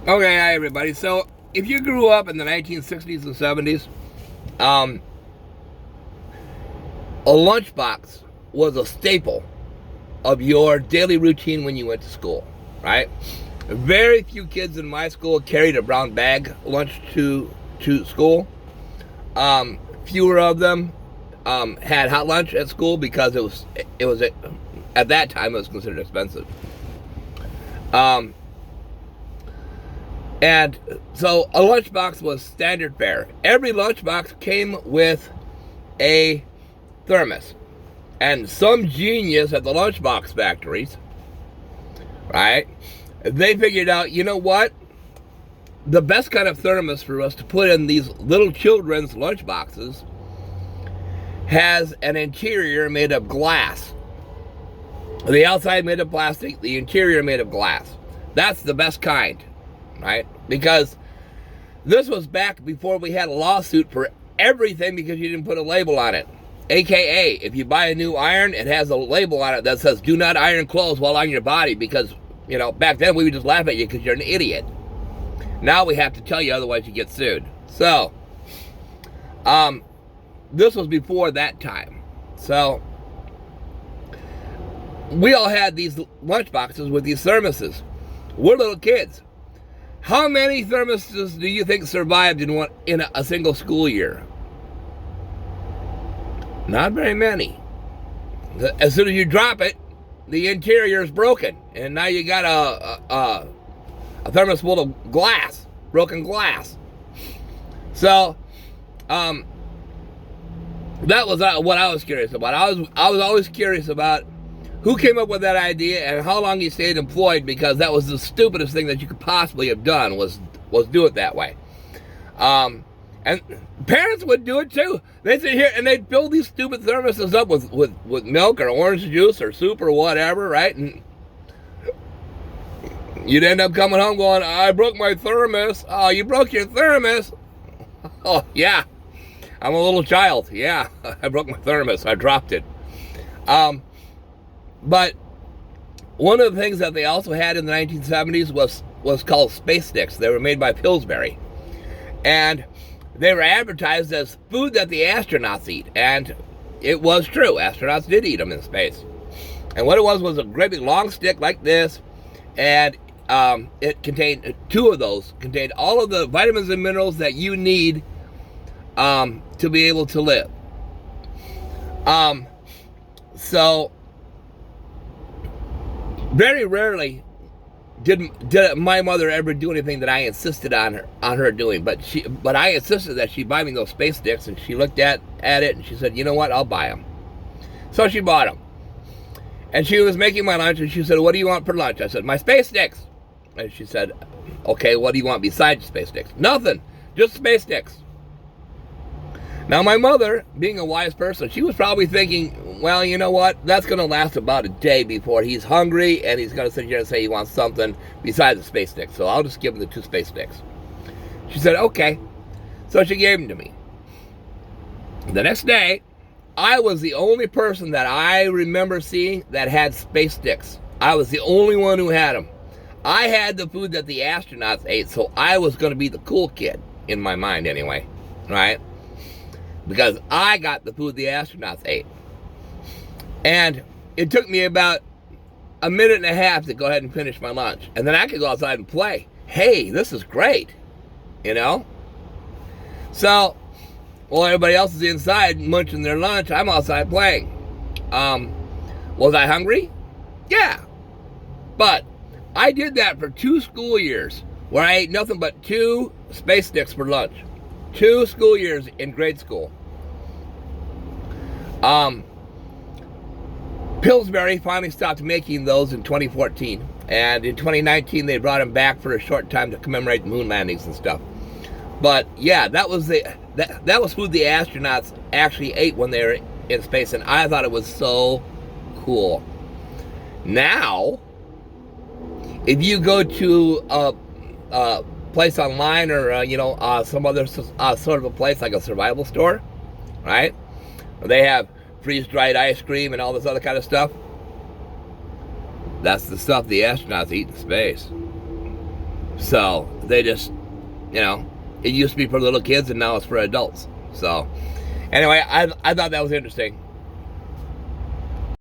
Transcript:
Okay, hi everybody. So, if you grew up in the 1960s and 70s, um, a lunchbox was a staple of your daily routine when you went to school, right? Very few kids in my school carried a brown bag lunch to school. Fewer of them had hot lunch at school because it was at that time it was considered expensive. Um, And so a lunchbox was standard fare. Every lunchbox came with a thermos. And some genius at the lunchbox factories, right, they figured out, you know what? The best kind of thermos for us to put in these little children's lunchboxes has an interior made of glass. The outside made of plastic, the interior made of glass. That's the best kind, right? Because this was back before we had a lawsuit for everything because you didn't put a label on it. AKA, if you buy a new iron, it has a label on it that says, do not iron clothes while on your body, because, you know, back then we would just laugh at you because you're an idiot. Now we have to tell you, otherwise you get sued. So, this was before that time. So, we all had these lunchboxes with these thermoses. We're little kids. How many thermoses do you think survived in a single school year? Not very many. As soon as you drop it, the interior is broken, and now you got a thermos full of glass, broken glass. So, that was what I was curious about. I was always curious about who came up with that idea and how long he stayed employed, because that was the stupidest thing that you could possibly have done was do it that way. And parents would do it too. They'd sit here and they'd fill these stupid thermoses up with milk or orange juice or soup or whatever, right? And you'd end up coming home going, I broke my thermos. Oh, you broke your thermos? Oh, yeah. I'm a little child. Yeah, I broke my thermos. I dropped it. But one of the things that they also had in the 1970s was called space sticks. They were made by Pillsbury. And they were advertised as food that the astronauts eat. And it was true. Astronauts did eat them in space. And what it was a great big long stick like this. And it contained, two of those, contained all of the vitamins and minerals that you need to be able to live. So, very rarely did my mother ever do anything that I insisted on her doing, but I insisted that she buy me those space sticks, and she looked at it and she said, you know what, I'll buy them. So she bought them, and she was making my lunch, and she said, what do you want for lunch? I said, my space sticks. And she said, okay, what do you want besides space sticks? Nothing, just space sticks. Now, my mother, being a wise person, she was probably thinking, well, you know what? That's going to last about a day before he's hungry, and he's going to sit here and say he wants something besides the space sticks. So I'll just give him the 2 space sticks. She said, okay. So she gave them to me. The next day, I was the only person that I remember seeing that had space sticks. I was the only one who had them. I had the food that the astronauts ate, so I was going to be the cool kid, in my mind anyway, right? Because I got the food the astronauts ate. And it took me about a minute and a half to go ahead and finish my lunch. And then I could go outside and play. Hey, this is great. You know? So, while everybody else is inside munching their lunch, I'm outside playing. Was I hungry? Yeah. But I did that for 2 school years where I ate nothing but 2 space sticks for lunch. 2 school years in grade school. Pillsbury finally stopped making those in 2014, and in 2019 they brought them back for a short time to commemorate moon landings and stuff. But yeah, that was food the astronauts actually ate when they were in space, and I thought it was so cool. Now, if you go to a place online or some other sort of a place like a survival store, right? They have freeze-dried ice cream and all this other kind of stuff. That's the stuff the astronauts eat in space. So they just, it used to be for little kids and now it's for adults. So anyway, I thought that was interesting.